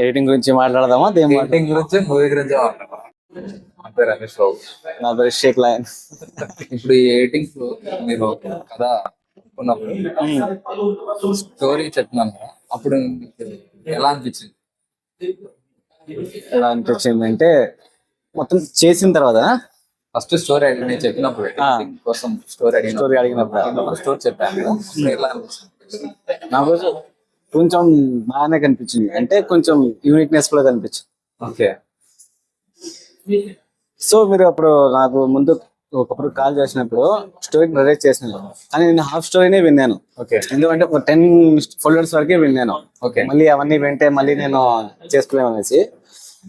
Editing గురించి మాట్లాడదామా? Editing గురించి, మూవీ గురించి మాట్లాడదాం. నా పేరు రమేష్ బాబు. నా పేరు షేక్ లయన్. ఇప్పుడు ఈ ఎడిటింగ్స్ మీరు కథ అనుకున్నప్పుడు స్టోరీ చెప్తున్నాను కదా, అప్పుడు ఎలా అనిపించింది? ఎలా అనిపించింది అంటే మొత్తం చేసిన తర్వాత ఫస్ట్ స్టోరీ అడిగి నేను చెప్పినప్పుడు editing కోసం స్టోరీ అడిగినప్పుడు స్టోరీ చెప్పాను కదా, అప్పుడు ఎలా అనిపించింది? నాకు కొంచెం బాగానే కనిపించింది, అంటే కొంచెం యూనిక్నెస్ కూడా కనిపించింది. ఓకే. సో మీరు అప్పుడు నాకు ముందు ఒకప్పుడు కాల్ చేసినప్పుడు స్టోరీ నరేట్ చేసినాను, కానీ నేను హాఫ్ స్టోరీనే విన్నాను. ఓకే. ఎందుకంటే 10 ఫోల్డర్స్ వరకే విన్నాను. ఓకే. మళ్ళీ అవన్నీ వింటే మళ్ళీ నేను చేసుకోలేమనేసి.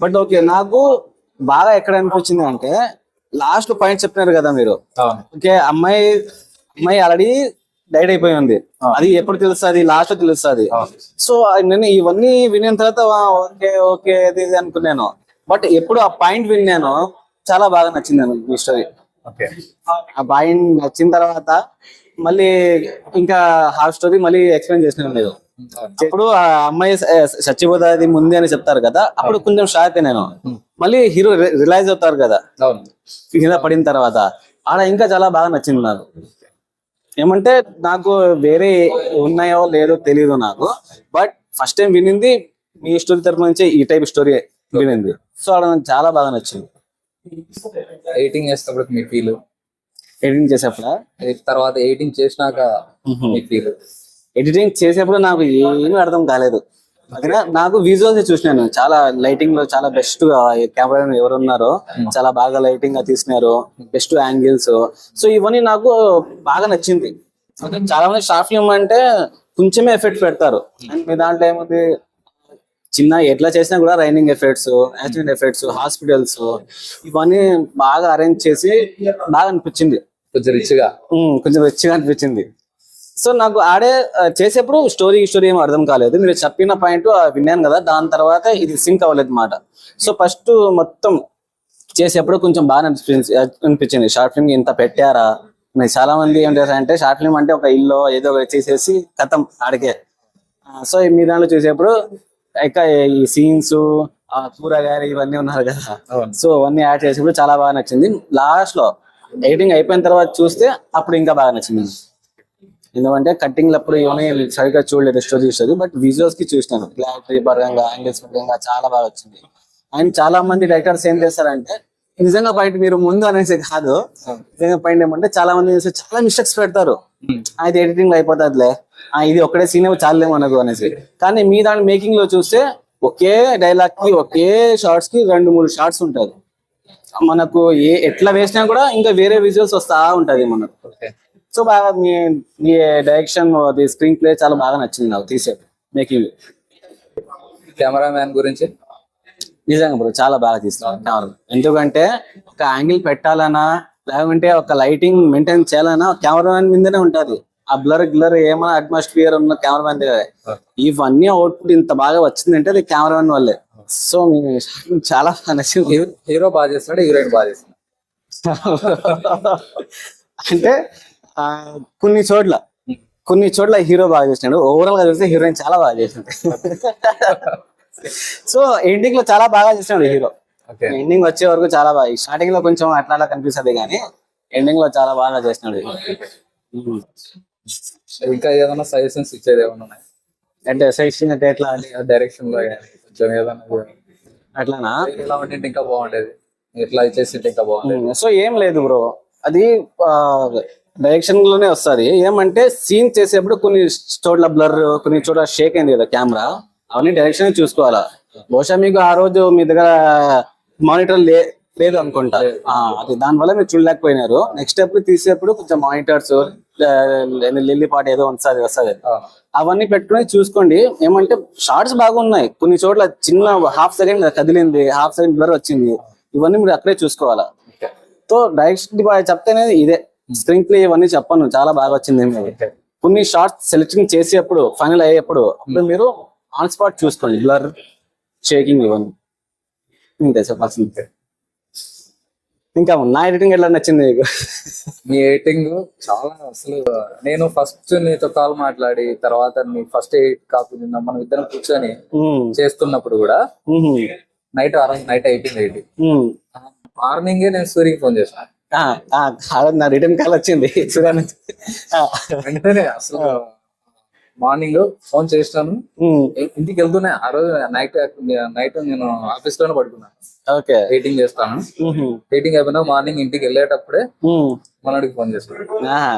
బట్ ఓకే, నాకు బాగా ఎక్కడ అనిపించింది అంటే లాస్ట్ పాయింట్ చెప్పినారు కదా మీరు. ఓకే, అమ్మాయి ఆల్రెడీ డైడ్ అయిపోయి ఉంది. అది ఎప్పుడు తెలుస్తుంది? లాస్ట్ లో తెలుస్తుంది. సో నేను ఇవన్నీ వినిన తర్వాత ఓకే ఓకే ఇది అనుకున్నాను. బట్ ఎప్పుడు ఆ పాయింట్ విన్నాను, చాలా బాగా నచ్చింది ఈ స్టోరీ. ఆ పాయింట్ నచ్చిన తర్వాత మళ్ళీ ఇంకా హాఫ్ స్టోరీ మళ్ళీ ఎక్స్ప్లెయిన్ చేసిన లేదు. ఇప్పుడు ఆ అమ్మాయి చచ్చిపోతుంది ముందే అని చెప్తారు కదా, అప్పుడు కొంచెం షాక్ నేను. మళ్ళీ హీరో రిలైజ్ అవుతారు కదా కింద పడిన తర్వాత, ఆడ ఇంకా చాలా బాగా నచ్చింది నాకు. ఏమంటే నాకు వేరే ఉన్నాయో లేదో తెలియదు నాకు, బట్ ఫస్ట్ టైం వినింది మీ స్టోరీ తరపు నుంచి ఈ టైప్ స్టోరీ వినింది. సో ఆడ నాకు చాలా బాగా నచ్చింది. ఎడిటింగ్ చేసేటప్పుడు మీ ఫీల్, ఎడిటింగ్ చేసేప్పుడు తర్వాత ఎడిటింగ్ చేసినాక మీ ఫీల్. ఎడిటింగ్ చేసేప్పుడు నాకు ఏమీ అర్థం కాలేదు. నాకు విజువల్స్ చూసినాను, చాలా లైటింగ్ లో చాలా బెస్ట్ గా కెమెరా ఎవరున్నారో చాలా బాగా లైటింగ్ గా తీసినారు, బెస్ట్ యాంగిల్స్. సో ఇవన్నీ నాకు బాగా నచ్చింది. చాలా మంది షార్ట్ ఫిల్మ్ అంటే కొంచెమే ఎఫెక్ట్ పెడతారు, అండ్ మీ దాంట్లో ఏముంది చిన్న ఎట్లా చేసినా కూడా raining effects, accident effects, hospitals ఇవన్నీ బాగా అరేంజ్ చేసి బాగా అనిపించింది. కొంచెం రిచ్గా అనిపించింది. సో నాకు ఆడే చేసేప్పుడు స్టోరీ ఏమో అర్థం కాలేదు. మీరు చెప్పిన పాయింట్ విన్నాను కదా, దాని తర్వాత ఇది సింక్ అవ్వలేదు మాట. సో ఫస్ట్ మొత్తం చేసేప్పుడు కొంచెం బాగా అనిపించింది. షార్ట్ ఫిల్మ్ ఇంత పెట్టారా? చాలా మంది ఏం చేస్తారంటే షార్ట్ ఫిల్మ్ అంటే ఒక ఇల్లు ఏదో ఒకటి చేసేసి కథం ఆడికే. సో మీ దాంట్లో చూసేప్పుడు ఇంకా ఈ సీన్స్, కూరగాయలు ఇవన్నీ ఉన్నారు కదా, సో అవన్నీ యాడ్ చేసేప్పుడు చాలా బాగా నచ్చింది. లాస్ట్ లో ఎడిటింగ్ అయిపోయిన తర్వాత చూస్తే అప్పుడు ఇంకా బాగా నచ్చింది. ఎందుకంటే కట్టింగ్ అప్పుడు ఇవన్నీ సరిగ్గా చూడలేదు స్టోరీ, బట్ విజువల్స్ కి చూసినాను, క్లారిటీ పరంగా, యాంగిల్స్ పరంగా చాలా బాగా వచ్చింది. అండ్ చాలా మంది డైరెక్టర్స్ ఏం చేస్తారంటే నిజంగా పాయింట్ మీరు ముందు అనేసి కాదు, నిజంగా పాయింట్ ఏమంటే చాలా మంది చాలా మిస్టేక్స్ పెడతారు. అది ఎడిటింగ్ లో అయిపోతుందిలే, ఇది ఒక్కడే సీన్ చాలేమో అనదు అనేసి. కానీ మీ దాని మేకింగ్ లో చూస్తే ఒకే డైలాగ్ కి ఒకే షార్ట్స్ కి 2-3 షార్ట్స్ ఉంటది. మనకు ఎట్లా వేసినా కూడా ఇంకా వేరే విజువల్స్ వస్తా ఉంటది మనకు. సో బాగా మీ డైరెక్షన్, స్క్రీన్ ప్లే చాలా బాగా నచ్చింది నాకు తీసే మేకింగ్. కెమెరామ్యాన్ గురించి నిజంగా బ్రో చాలా బాగా తీస్తాను. ఎందుకంటే ఒక యాంగిల్ పెట్టాలన్నా లేకుంటే ఒక లైటింగ్ మెయింటైన్ చేయాలన్నా కెమెరామ్యాన్ మీదనే ఉంటది. ఆ బ్లర్ ఏమైనా అట్మాస్ఫియర్ ఉన్న కెమెరామ్యాన్ దగ్గర. ఇవన్నీ అవుట్పుట్ ఇంత బాగా వచ్చిందంటే అది కెమెరామ్యాన్ వల్లే. సో చాలా నచ్చింది. హీరో బాగా చేస్తున్నాడు, హీరోయిన్ బాగా చేస్తున్నాడు అంటే కొన్ని చోట్ల హీరో బాగా చేసినాడు, ఓవరాల్ గా చూస్తే హీరోయిన్ చాలా బాగా చేసినాడు. సో ఎండింగ్ లో చాలా బాగా చేసినాడు హీరో. ఎండింగ్ వచ్చే వరకు చాలా బాగా, స్టార్టింగ్ లో కొంచెం అట్లా కనిపిస్తుంది కానీ ఎండింగ్ లో చాలా బాగా చేసినాడు. ఇంకా ఏదైనా సజెషన్స్ ఇచ్చేది ఏమన్నా ఉన్నాయి అంటే సజెషన్ అంటే ఎట్లా డైరెక్షన్ లో కొంచెం ఏదైనా అట్లానా, ఎలా ఉంటే ఇంకా బాగుండేది, ఎట్లా చేసింటే ఇంకా బాగుండేది? సో ఏం లేదు బ్రో, అది డైరెక్షన్ లోనే వస్తుంది. ఏమంటే సీన్ చేసేప్పుడు కొన్ని చోట్ల బ్లర్, కొన్ని చోట్ల షేక్ అయింది కదా కెమెరా, అవన్నీ డైరెక్షన్ చూసుకోవాలా. బహుశా మీకు ఆ రోజు మీ దగ్గర మానిటర్ లేదు అనుకుంటా, అది దానివల్ల మీరు చూడలేకపోయినారు. నెక్స్ట్ స్టెప్ తీసేప్పుడు కొంచెం మానిటర్స్, లిల్లీ పాట ఏదో వస్తుంది, అవన్నీ పెట్టుకుని చూసుకోండి. ఏమంటే షార్ట్స్ బాగున్నాయి, కొన్ని చోట్ల చిన్న హాఫ్ సెకండ్ కదిలింది, హాఫ్ సెకండ్ బ్లర్ వచ్చింది, ఇవన్నీ మీరు అక్కడే చూసుకోవాలా. సో డైరెక్షన్ చెప్తేనే ఇదే, స్క్రీన్ ప్లే ఇవన్నీ చెప్పను, చాలా బాగా వచ్చింది. కొన్ని షార్ట్స్ సెలెక్టింగ్ చేసేప్పుడు, ఫైనల్ అయ్యేప్పుడు మీరు ఆన్ స్పాట్ చూసుకోండి, బ్లర్, షేకింగ్ ఇవన్నీ ఇంతే చెప్పాల్సింది. ఇంకా నా ఎడిటింగ్ ఎట్లా నచ్చింది మీకు? మీ ఎడిటింగ్ చాలా అసలు నేను ఫస్ట్ నీతో కాల్ మాట్లాడి తర్వాత నీ ఫస్ట్ ఎడిట్ కాపీ మనం ఇద్దరం కూర్చొని ఉమ్, చేస్తున్నప్పుడు కూడా ఉమ్, ఆ రోజు నైట్ అయిపోయింది ఎడిట్. ఉమ్. మార్నింగే నేను సూర్యకి ఫోన్ చేశాను. ఆ, ఆ, నా రిటర్న్ కాల్ వచ్చింది సూర్య నుంచి. ఆ, వెంటనే అసలు మార్నింగ్ ఫోన్ చేసినాను. ఉమ్, ఇంటికి వెళ్తూనే ఆ రోజు నైట్ నేను ఆఫీస్ లోనే పడుకున్నాను. ఓకే. ఎడిటింగ్ చేస్తాను. ఉహు, ఎడిటింగ్ అయిపోయినా మార్నింగ్ ఇంటికి వెళ్ళేటప్పుడే ఉమ్, మనోడికి ఫోన్ చేస్తాను. ఆహా,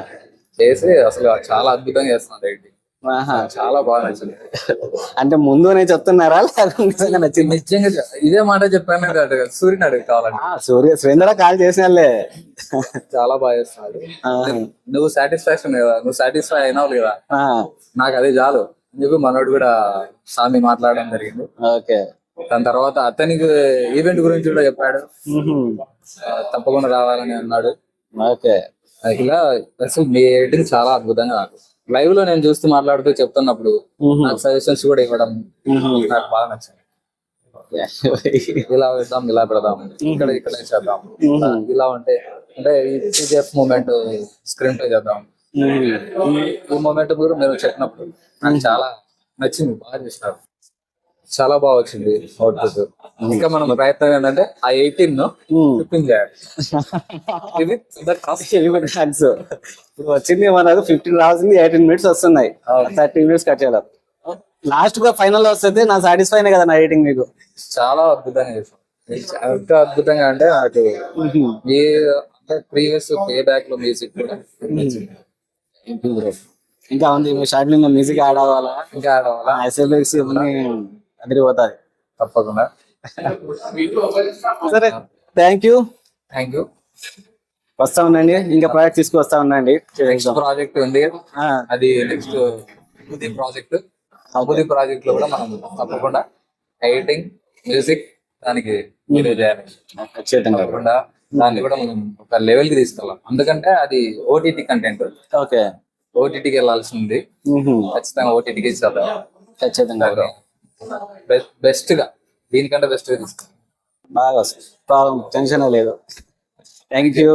చేసి అసలు చాలా అద్భుతంగా చేస్తున్నాను ఎడిటింగ్. ఆహా. చాలా బాగా నచ్చింది. అంటే ముందు నేను చెప్తున్నారా లేకపోతే నిజంగా నచ్చింది? నిజంగా ఇదే మాట చెప్పాను కదా, సూర్యుని అడుగు కావాలండి. సురేంద్ర కాల్ చేసినాలే. చాలా బాగా చేస్తున్నాడు. ఆహా. నువ్వు సాటిస్ఫాక్షన్ కదా, నువ్వు సాటిస్ఫై అయినావు కదా, ఆ, నాకు అదే చాలు అని చెప్పి మనోడు కూడా సామి మాట్లాడడం జరిగింది. ఓకే. దాని తర్వాత అతనికి ఈవెంట్ గురించి కూడా చెప్పాడు. ఉహు, తప్పకుండా రావాలని అన్నాడు. ఓకే. ఇలా అసలు మీ ఎడిటింగ్ చాలా అద్భుతంగా నాకు లైవ్ లో నేను చూస్తూ మాట్లాడుతూ చెప్తున్నప్పుడు ఉహు, నాకు సజెషన్స్ కూడా ఇవ్వడం ఉహు. నాకు బాగా నచ్చింది. ఇలా వేద్దాం, ఇలా పెడదాం, ఇక్కడ చేద్దాం, ఇలా ఉంటే అంటే ఈ పీజీఎఫ్ మూమెంట్ స్క్రీన్ పే చేద్దాం. ఈ మూమెంట్ కూడా మీరు చెప్పినప్పుడు నాకు చాలా నచ్చింది. బాగా చేసినారు, చాలా బాగా వచ్చింది అవుట్పుట్. ఇంకా మనం ప్రయత్నం ఏంటంటే ఆ 18 ను 15 చేయాలి. ఇది పెద్ద కాస్ట్. థ్యాంక్స్. ఇప్పుడు వచ్చింది మనకు 15 రావాల్సింది 18 మినిట్స్ వస్తున్నాయి. 30 మినిట్స్ కట్ చేయాలి. లాస్ట్ గా ఫైనల్ లో వస్తే నా సాటిస్ఫై కదా నా ఎడిటింగ్ మీకు? చాలా అద్భుతంగా చేశాం. ఎంత అద్భుతంగా అంటే నాకు ఏ అంటే ప్రీవియస్ పే బ్యాక్ లో మ్యూజిక్ కూడా ఇంకా ఉంది స్టార్టింగ్ లో మ్యూజిక్ యాడ్ అవ్వాలా, ఇంకా ఆడవాలా ఎస్ఎఫ్ఎక్స్ ఇవన్నీ అదిరిపోతాది. తప్పకుండా. సరే, థ్యాంక్ యూ. Thank you. వస్తా ఉండండి, ఇంకా ప్రాజెక్ట్ తీసుకొస్తా ఉండండి. నెక్స్ట్ ప్రాజెక్ట్ ఉంది, అది నెక్స్ట్ ఉది ప్రాజెక్ట్. ఉది ప్రాజెక్ట్ లో కూడా మనం తప్పకుండా ఎడిటింగ్, మ్యూజిక్ దానికి వీడియో చేయాలి. ఖచ్చితంగా. తప్పకుండా దాన్ని కూడా మనం ఒక లెవెల్ కి తీసుకెళ్ళాం. ఎందుకంటే అది ఓటీటీ కంటెంట్, ఓకే. ఓటీటీకి వెళ్ళాల్సింది. ఖచ్చితంగా ఓటీటీకి ఇచ్చేద్దాం. ఖచ్చితంగా బెస్ట్ గా, దీనికంటే బెస్ట్ గా తీసుకెళ్ళాం. బాగా వస్తుంది, టెన్షన్ లేదు. Thank you.